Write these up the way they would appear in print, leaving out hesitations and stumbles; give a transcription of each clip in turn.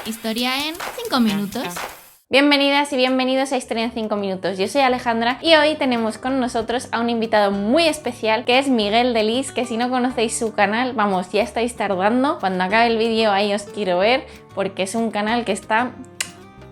Historia en 5 minutos. Bienvenidas y bienvenidos a Historia en 5 minutos. Yo soy Alejandra y hoy tenemos con nosotros a un invitado muy especial que es Miguel de Lis, que si no conocéis su canal, vamos, ya estáis tardando. Cuando acabe el vídeo ahí os quiero ver porque es un canal que está...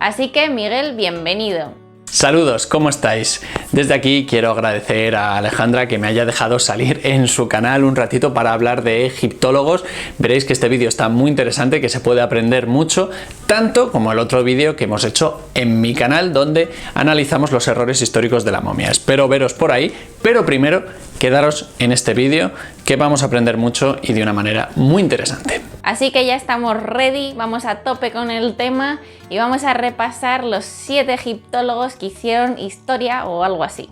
Así que Miguel, bienvenido. Saludos, ¿cómo estáis? Desde aquí quiero agradecer a Alejandra que me haya dejado salir en su canal un ratito para hablar de egiptólogos. Veréis que este vídeo está muy interesante, que se puede aprender mucho, tanto como el otro vídeo que hemos hecho en mi canal donde analizamos los errores históricos de la momia. Espero veros por ahí, pero primero quedaros en este vídeo que vamos a aprender mucho y de una manera muy interesante. Así que ya estamos ready, vamos a tope con el tema y vamos a repasar los 7 egiptólogos que hicieron historia o algo así.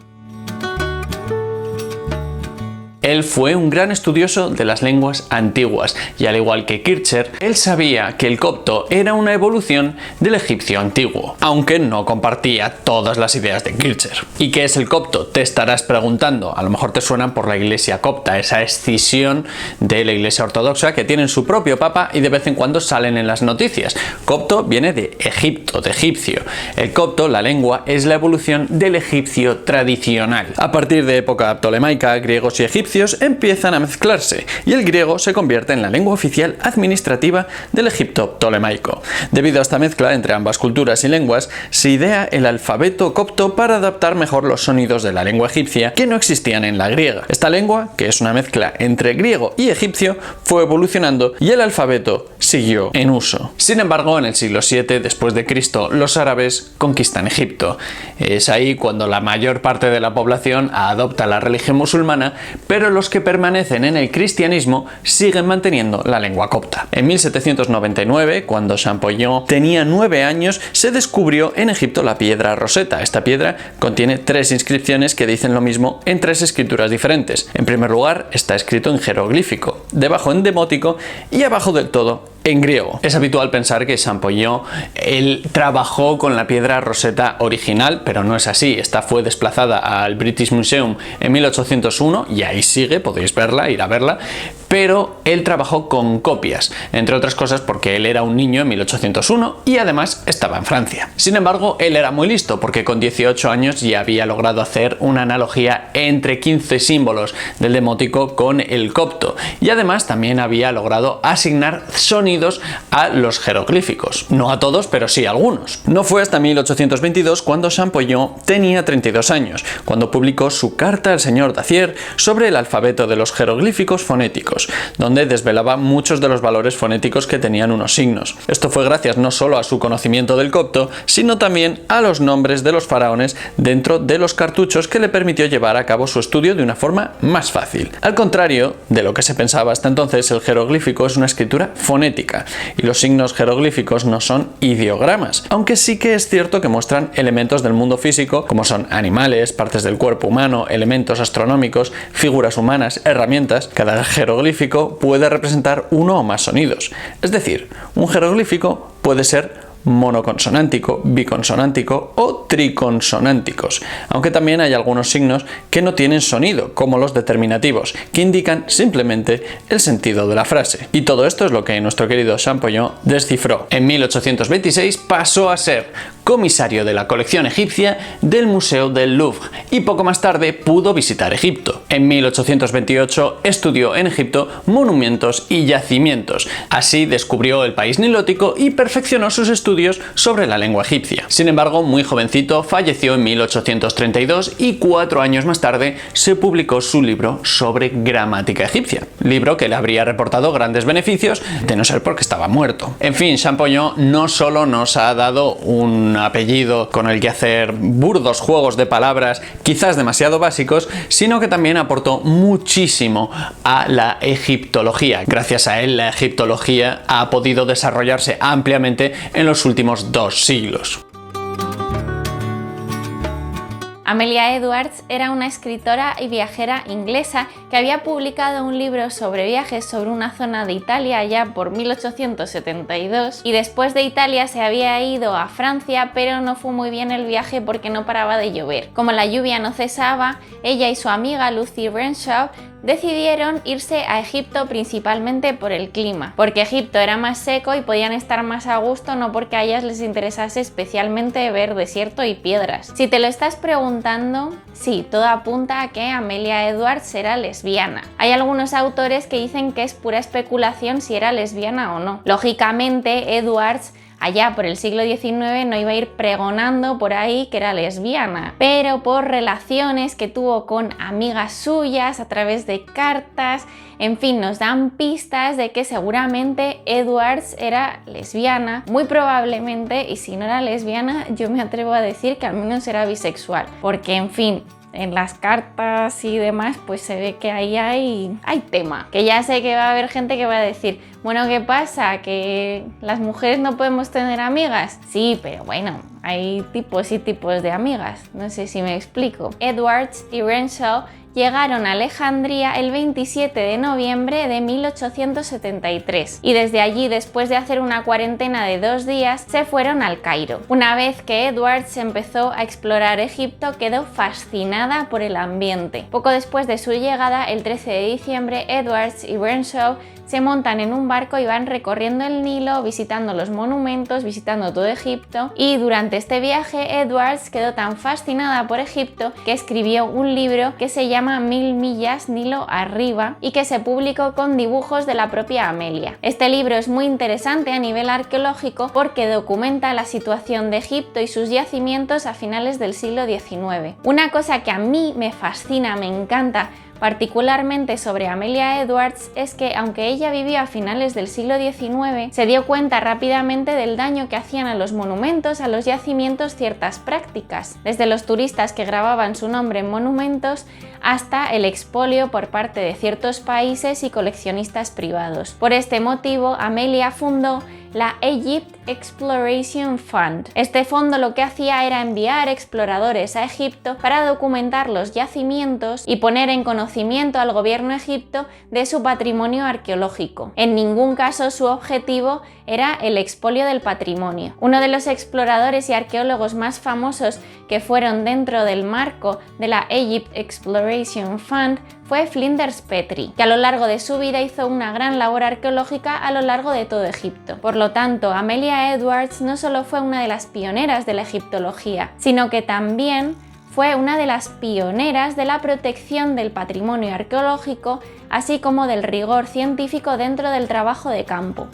Él fue un gran estudioso de las lenguas antiguas y al igual que Kircher, él sabía que el copto era una evolución del egipcio antiguo, aunque no compartía todas las ideas de Kircher. ¿Y qué es el copto? Te estarás preguntando, a lo mejor te suenan por la iglesia copta, esa escisión de la iglesia ortodoxa que tienen su propio papa y de vez en cuando salen en las noticias. Copto viene de Egipto, de egipcio. El copto, la lengua, es la evolución del egipcio tradicional. A partir de época ptolemaica, griegos y egipcios empiezan a mezclarse y el griego se convierte en la lengua oficial administrativa del Egipto ptolemaico. Debido a esta mezcla entre ambas culturas y lenguas, se idea el alfabeto copto para adaptar mejor los sonidos de la lengua egipcia que no existían en la griega. Esta lengua, que es una mezcla entre griego y egipcio, fue evolucionando y el alfabeto siguió en uso. Sin embargo, en el siglo VII después de Cristo, los árabes conquistan Egipto. Es ahí cuando la mayor parte de la población adopta la religión musulmana, pero los que permanecen en el cristianismo siguen manteniendo la lengua copta. En 1799, cuando Champollion tenía 9 años, se descubrió en Egipto la piedra Rosetta. Esta piedra contiene 3 inscripciones que dicen lo mismo en 3 escrituras diferentes. En primer lugar, está escrito en jeroglífico, debajo en demótico y abajo del todo en griego. Es habitual pensar que Champollion él trabajó con la piedra Rosetta original, pero no es así. Esta fue desplazada al British Museum en 1801 y ahí sigue, podéis verla, ir a verla, pero él trabajó con copias, entre otras cosas porque él era un niño en 1801 y además estaba en Francia. Sin embargo, él era muy listo porque con 18 años ya había logrado hacer una analogía entre 15 símbolos del demótico con el copto y además también había logrado asignar sonidos a los jeroglíficos. No a todos, pero sí a algunos. No fue hasta 1822 cuando Champollion tenía 32 años, cuando publicó su carta al señor Dacier sobre el alfabeto de los jeroglíficos fonéticos, donde desvelaba muchos de los valores fonéticos que tenían unos signos. Esto fue gracias no solo a su conocimiento del copto, sino también a los nombres de los faraones dentro de los cartuchos que le permitió llevar a cabo su estudio de una forma más fácil. Al contrario de lo que se pensaba hasta entonces, el jeroglífico es una escritura fonética y los signos jeroglíficos no son ideogramas, aunque sí que es cierto que muestran elementos del mundo físico como son animales, partes del cuerpo humano, elementos astronómicos, figuras humanas, herramientas. Cada jeroglífico puede representar uno o más sonidos, es decir, un jeroglífico puede ser monoconsonántico, biconsonántico o triconsonánticos, aunque también hay algunos signos que no tienen sonido, como los determinativos, que indican simplemente el sentido de la frase. Y todo esto es lo que nuestro querido Champollion descifró. En 1826 pasó a ser comisario de la colección egipcia del Museo del Louvre y poco más tarde pudo visitar Egipto. En 1828 estudió en Egipto monumentos y yacimientos. Así descubrió el país nilótico y perfeccionó sus estudios sobre la lengua egipcia. Sin embargo, muy jovencito falleció en 1832 y 4 años más tarde se publicó su libro sobre gramática egipcia, libro que le habría reportado grandes beneficios de no ser porque estaba muerto. En fin, Champollion no solo nos ha dado un apellido con el que hacer burdos juegos de palabras quizás demasiado básicos, sino que también aportó muchísimo a la egiptología. Gracias a él, la egiptología ha podido desarrollarse ampliamente en los últimos 2 siglos. Amelia Edwards era una escritora y viajera inglesa que había publicado un libro sobre viajes sobre una zona de Italia ya por 1872 y después de Italia se había ido a Francia, pero no fue muy bien el viaje porque no paraba de llover. Como la lluvia no cesaba, ella y su amiga Lucy Renshaw decidieron irse a Egipto principalmente por el clima, porque Egipto era más seco y podían estar más a gusto, no porque a ellas les interesase especialmente ver desierto y piedras. Si te lo estás preguntando, sí, todo apunta a que Amelia Edwards era lesbiana. Hay algunos autores que dicen que es pura especulación si era lesbiana o no. Lógicamente, Edwards allá por el siglo XIX no iba a ir pregonando por ahí que era lesbiana, pero por relaciones que tuvo con amigas suyas a través de cartas, en fin, nos dan pistas de que seguramente Edwards era lesbiana, muy probablemente, y si no era lesbiana, yo me atrevo a decir que al menos era bisexual, porque en fin, en las cartas y demás, pues se ve que ahí hay tema. Que ya sé que va a haber gente que va a decir, bueno, ¿qué pasa? ¿Que las mujeres no podemos tener amigas? Sí, pero bueno, hay tipos y tipos de amigas. No sé si me explico. Edwards y Renshaw llegaron a Alejandría el 27 de noviembre de 1873 y desde allí, después de hacer una cuarentena de 2 días, se fueron al Cairo. Una vez que Edwards empezó a explorar Egipto, quedó fascinada por el ambiente. Poco después de su llegada, el 13 de diciembre, Edwards y Renshaw se montan en un barco y van recorriendo el Nilo, visitando los monumentos, visitando todo Egipto, y durante este viaje Edwards quedó tan fascinada por Egipto que escribió un libro que se llama 1000 millas Nilo arriba y que se publicó con dibujos de la propia Amelia. Este libro es muy interesante a nivel arqueológico porque documenta la situación de Egipto y sus yacimientos a finales del siglo XIX. Una cosa que a mí me fascina, me encanta, particularmente sobre Amelia Edwards, es que aunque ella vivió a finales del siglo XIX, se dio cuenta rápidamente del daño que hacían a los monumentos, a los yacimientos, ciertas prácticas, desde los turistas que grababan su nombre en monumentos hasta el expolio por parte de ciertos países y coleccionistas privados. Por este motivo, Amelia fundó la Egypt Exploration Fund. Este fondo lo que hacía era enviar exploradores a Egipto para documentar los yacimientos y poner en conocimiento al gobierno egipcio de su patrimonio arqueológico. En ningún caso su objetivo era el expolio del patrimonio. Uno de los exploradores y arqueólogos más famosos que fueron dentro del marco de la Egypt Exploration Fund fue Flinders Petrie, que a lo largo de su vida hizo una gran labor arqueológica a lo largo de todo Egipto. Por lo tanto, Amelia Edwards no solo fue una de las pioneras de la egiptología, sino que también fue una de las pioneras de la protección del patrimonio arqueológico, así como del rigor científico dentro del trabajo de campo.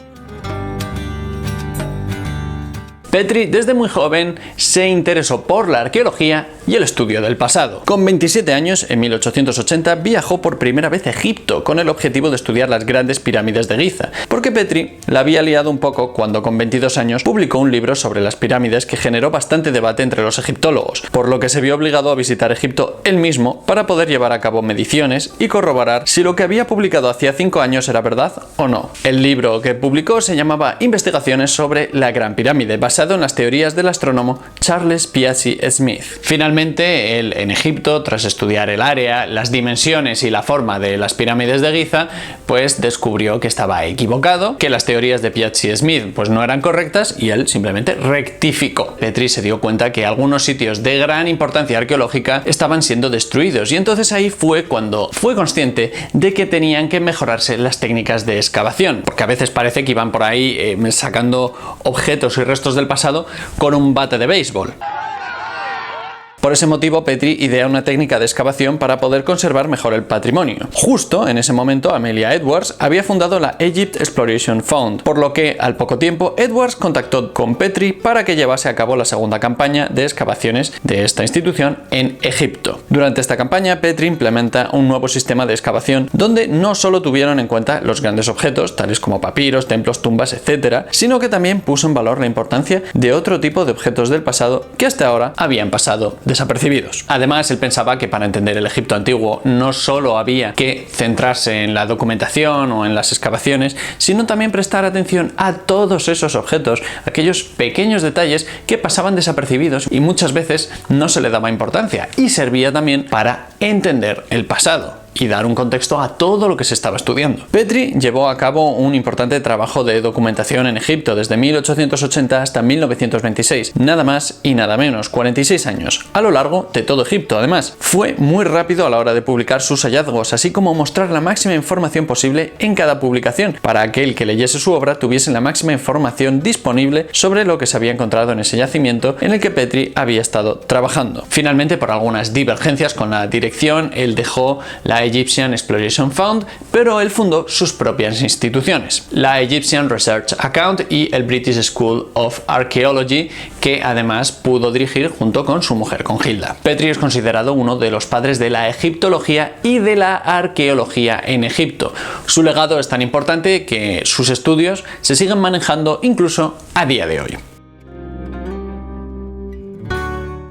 Petrie desde muy joven se interesó por la arqueología y el estudio del pasado. Con 27 años, en 1880, viajó por primera vez a Egipto con el objetivo de estudiar las grandes pirámides de Giza, porque Petrie la había liado un poco cuando con 22 años publicó un libro sobre las pirámides que generó bastante debate entre los egiptólogos, por lo que se vio obligado a visitar Egipto él mismo para poder llevar a cabo mediciones y corroborar si lo que había publicado hacía 5 años era verdad o no. El libro que publicó se llamaba Investigaciones sobre la Gran Pirámide, basado en las teorías del astrónomo Charles Piazzi Smith. Finalmente, él en Egipto, tras estudiar el área, las dimensiones y la forma de las pirámides de Giza, pues descubrió que estaba equivocado, que las teorías de Piazzi Smith pues no eran correctas y él simplemente rectificó. Petrie se dio cuenta que algunos sitios de gran importancia arqueológica estaban siendo destruidos y entonces ahí fue cuando fue consciente de que tenían que mejorarse las técnicas de excavación, porque a veces parece que iban por ahí sacando objetos y restos del pasado con un bate de béisbol. Por ese motivo, Petrie idea una técnica de excavación para poder conservar mejor el patrimonio. Justo en ese momento, Amelia Edwards había fundado la Egypt Exploration Fund, por lo que al poco tiempo Edwards contactó con Petrie para que llevase a cabo la segunda campaña de excavaciones de esta institución en Egipto. Durante esta campaña, Petrie implementa un nuevo sistema de excavación donde no solo tuvieron en cuenta los grandes objetos, tales como papiros, templos, tumbas, etc., sino que también puso en valor la importancia de otro tipo de objetos del pasado que hasta ahora habían pasado desapercibidos. Además, él pensaba que para entender el Egipto antiguo no solo había que centrarse en la documentación o en las excavaciones, sino también prestar atención a todos esos objetos, aquellos pequeños detalles que pasaban desapercibidos y muchas veces no se le daba importancia, y servía también para entender el pasado. y dar un contexto a todo lo que se estaba estudiando. Petrie llevó a cabo un importante trabajo de documentación en Egipto desde 1880 hasta 1926, nada más y nada menos, 46 años, a lo largo de todo Egipto. Además, fue muy rápido a la hora de publicar sus hallazgos, así como mostrar la máxima información posible en cada publicación, para aquel que leyese su obra tuviese la máxima información disponible sobre lo que se había encontrado en ese yacimiento en el que Petrie había estado trabajando. Finalmente, por algunas divergencias con la dirección, él dejó la Egyptian Exploration Fund, pero él fundó sus propias instituciones, la Egyptian Research Account y el British School of Archaeology, que además pudo dirigir junto con su mujer, con Hilda. Petrie es considerado uno de los padres de la egiptología y de la arqueología en Egipto. Su legado es tan importante que sus estudios se siguen manejando incluso a día de hoy.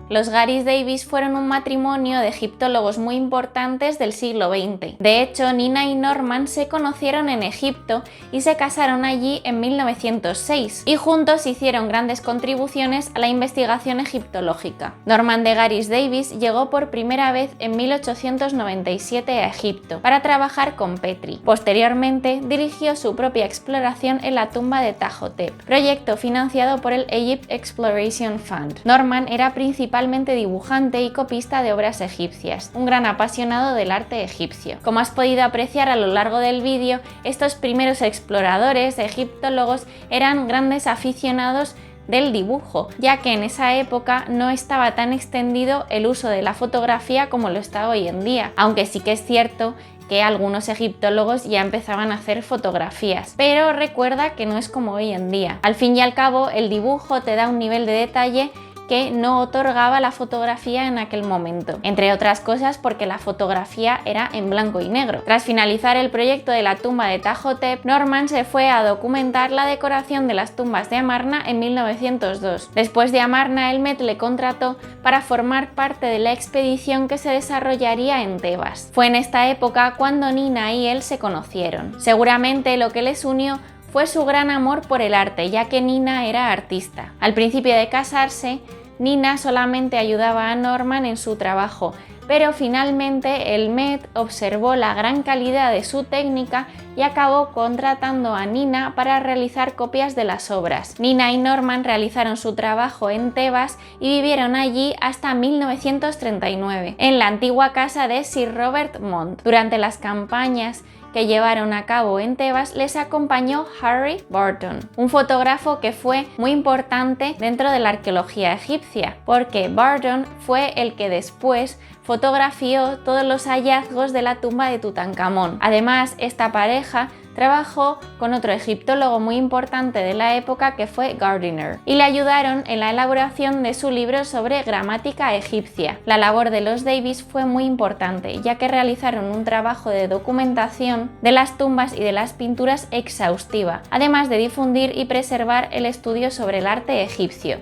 Los Garys Davis fueron un matrimonio de egiptólogos muy importantes del siglo XX. De hecho, Nina y Norman se conocieron en Egipto y se casaron allí en 1906, y juntos hicieron grandes contribuciones a la investigación egiptológica. Norman de Garys Davis llegó por primera vez en 1897 a Egipto para trabajar con Petrie. Posteriormente, dirigió su propia exploración en la tumba de Ptahhotep, proyecto financiado por el Egypt Exploration Fund. Norman era principalmente dibujante y copista de obras egipcias, un gran apasionado del arte egipcio. Como has podido apreciar a lo largo del vídeo, estos primeros exploradores egiptólogos eran grandes aficionados del dibujo, ya que en esa época no estaba tan extendido el uso de la fotografía como lo está hoy en día, aunque sí que es cierto que algunos egiptólogos ya empezaban a hacer fotografías, pero recuerda que no es como hoy en día. Al fin y al cabo, el dibujo te da un nivel de detalle que no otorgaba la fotografía en aquel momento, entre otras cosas porque la fotografía era en blanco y negro. Tras finalizar el proyecto de la tumba de Ptahhotep, Norman se fue a documentar la decoración de las tumbas de Amarna en 1902. Después de Amarna, el Met le contrató para formar parte de la expedición que se desarrollaría en Tebas. Fue en esta época cuando Nina y él se conocieron. Seguramente lo que les unió fue su gran amor por el arte, ya que Nina era artista. Al principio de casarse, Nina solamente ayudaba a Norman en su trabajo, pero finalmente el Met observó la gran calidad de su técnica y acabó contratando a Nina para realizar copias de las obras. Nina y Norman realizaron su trabajo en Tebas y vivieron allí hasta 1939, en la antigua casa de Sir Robert Mont. Durante las campañas que llevaron a cabo en Tebas les acompañó Harry Burton, un fotógrafo que fue muy importante dentro de la arqueología egipcia, porque Burton fue el que después fotografió todos los hallazgos de la tumba de Tutankamón. Además, esta pareja trabajó con otro egiptólogo muy importante de la época que fue Gardiner y le ayudaron en la elaboración de su libro sobre gramática egipcia. La labor de los Davis fue muy importante, ya que realizaron un trabajo de documentación de las tumbas y de las pinturas exhaustiva, además de difundir y preservar el estudio sobre el arte egipcio.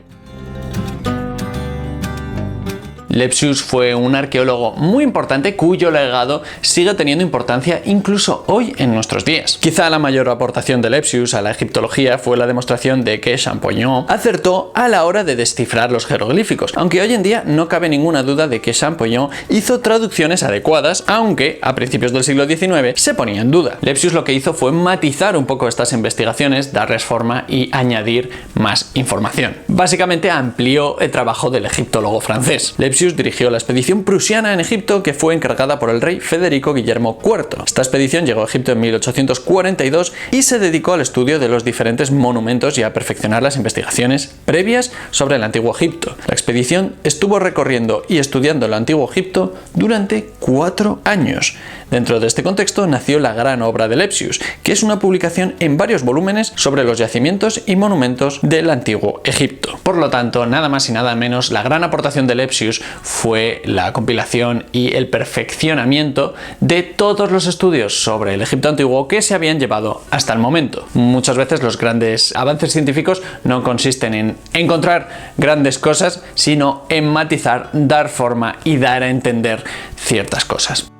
Lepsius fue un arqueólogo muy importante cuyo legado sigue teniendo importancia incluso hoy en nuestros días. Quizá la mayor aportación de Lepsius a la egiptología fue la demostración de que Champollion acertó a la hora de descifrar los jeroglíficos, aunque hoy en día no cabe ninguna duda de que Champollion hizo traducciones adecuadas, aunque a principios del siglo XIX se ponía en duda. Lepsius lo que hizo fue matizar un poco estas investigaciones, darles forma y añadir más información. Básicamente amplió el trabajo del egiptólogo francés. Lepsius dirigió la expedición prusiana en Egipto, que fue encargada por el rey Federico Guillermo IV. Esta expedición llegó a Egipto en 1842 y se dedicó al estudio de los diferentes monumentos y a perfeccionar las investigaciones previas sobre el antiguo Egipto. La expedición estuvo recorriendo y estudiando el antiguo Egipto durante 4 años. Dentro de este contexto nació la gran obra de Lepsius, que es una publicación en varios volúmenes sobre los yacimientos y monumentos del antiguo Egipto. Por lo tanto, nada más y nada menos, la gran aportación de Lepsius fue la compilación y el perfeccionamiento de todos los estudios sobre el Egipto antiguo que se habían llevado hasta el momento. Muchas veces los grandes avances científicos no consisten en encontrar grandes cosas, sino en matizar, dar forma y dar a entender ciertas cosas.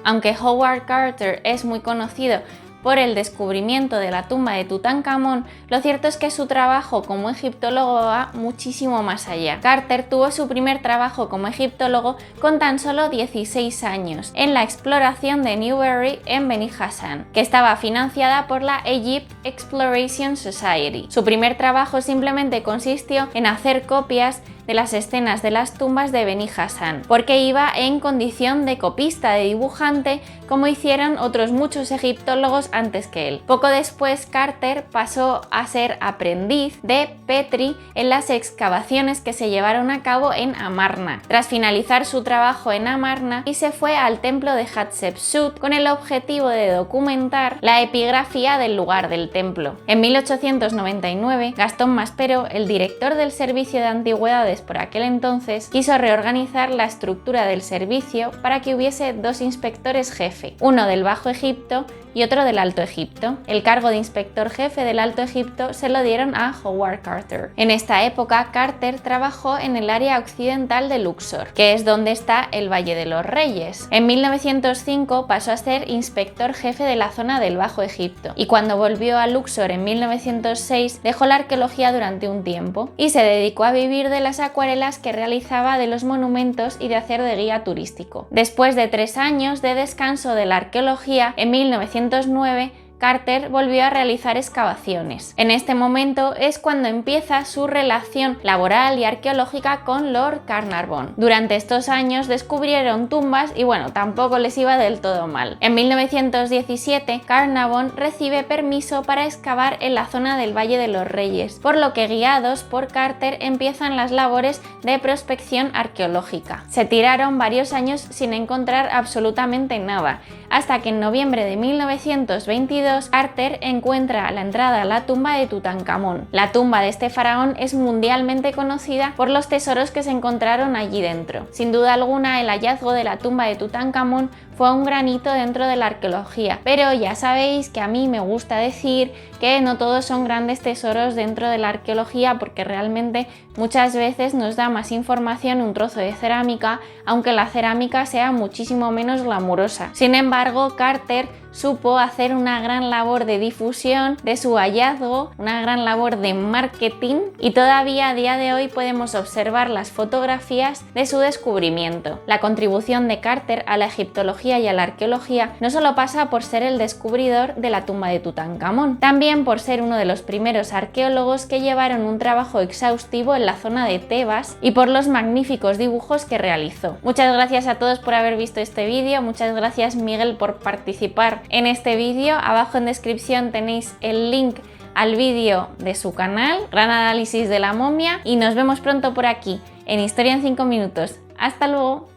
Aunque Howard Carter es muy conocido por el descubrimiento de la tumba de Tutankamón, lo cierto es que su trabajo como egiptólogo va muchísimo más allá. Carter tuvo su primer trabajo como egiptólogo con tan solo 16 años, en la exploración de Newberry en Beni Hassan, que estaba financiada por la Egypt Exploration Society. Su primer trabajo simplemente consistió en hacer copias de las escenas de las tumbas de Beni Hassan, porque iba en condición de copista, de dibujante, como hicieron otros muchos egiptólogos antes que él. Poco después, Carter pasó a ser aprendiz de Petrie en las excavaciones que se llevaron a cabo en Amarna. Tras finalizar su trabajo en Amarna, y se fue al templo de Hatshepsut con el objetivo de documentar la epigrafía del lugar del templo. En 1899, Gastón Maspero, el director del Servicio de Antigüedades por aquel entonces, quiso reorganizar la estructura del servicio para que hubiese dos inspectores jefe, uno del Bajo Egipto y otro del Alto Egipto. El cargo de inspector jefe del Alto Egipto se lo dieron a Howard Carter. En esta época, Carter trabajó en el área occidental de Luxor, que es donde está el Valle de los Reyes. En 1905 pasó a ser inspector jefe de la zona del Bajo Egipto, y cuando volvió a Luxor en 1906 dejó la arqueología durante un tiempo y se dedicó a vivir de las acuarelas que realizaba de los monumentos y de hacer de guía turístico. Después de 3 años de descanso de la arqueología, en 1909 Carter volvió a realizar excavaciones. En este momento es cuando empieza su relación laboral y arqueológica con Lord Carnarvon. Durante estos años descubrieron tumbas y bueno, tampoco les iba del todo mal. En 1917, Carnarvon recibe permiso para excavar en la zona del Valle de los Reyes, por lo que guiados por Carter empiezan las labores de prospección arqueológica. Se tiraron varios años sin encontrar absolutamente nada, hasta que en noviembre de 1922 Carter encuentra la entrada a la tumba de Tutankamón. La tumba de este faraón es mundialmente conocida por los tesoros que se encontraron allí dentro. Sin duda alguna, el hallazgo de la tumba de Tutankamón fue un gran hito dentro de la arqueología, pero ya sabéis que a mí me gusta decir que no todos son grandes tesoros dentro de la arqueología, porque realmente muchas veces nos da más información un trozo de cerámica, aunque la cerámica sea muchísimo menos glamurosa. Sin embargo, Carter supo hacer una gran labor de difusión de su hallazgo, una gran labor de marketing, y todavía a día de hoy podemos observar las fotografías de su descubrimiento. La contribución de Carter a la egiptología y a la arqueología no solo pasa por ser el descubridor de la tumba de Tutankamón, también por ser uno de los primeros arqueólogos que llevaron un trabajo exhaustivo en la zona de Tebas y por los magníficos dibujos que realizó. Muchas gracias a todos por haber visto este vídeo, muchas gracias Miguel por participar en este vídeo. Abajo en descripción tenéis el link al vídeo de su canal, Gran Análisis de la Momia, y nos vemos pronto por aquí en Historia en 5 minutos. ¡Hasta luego!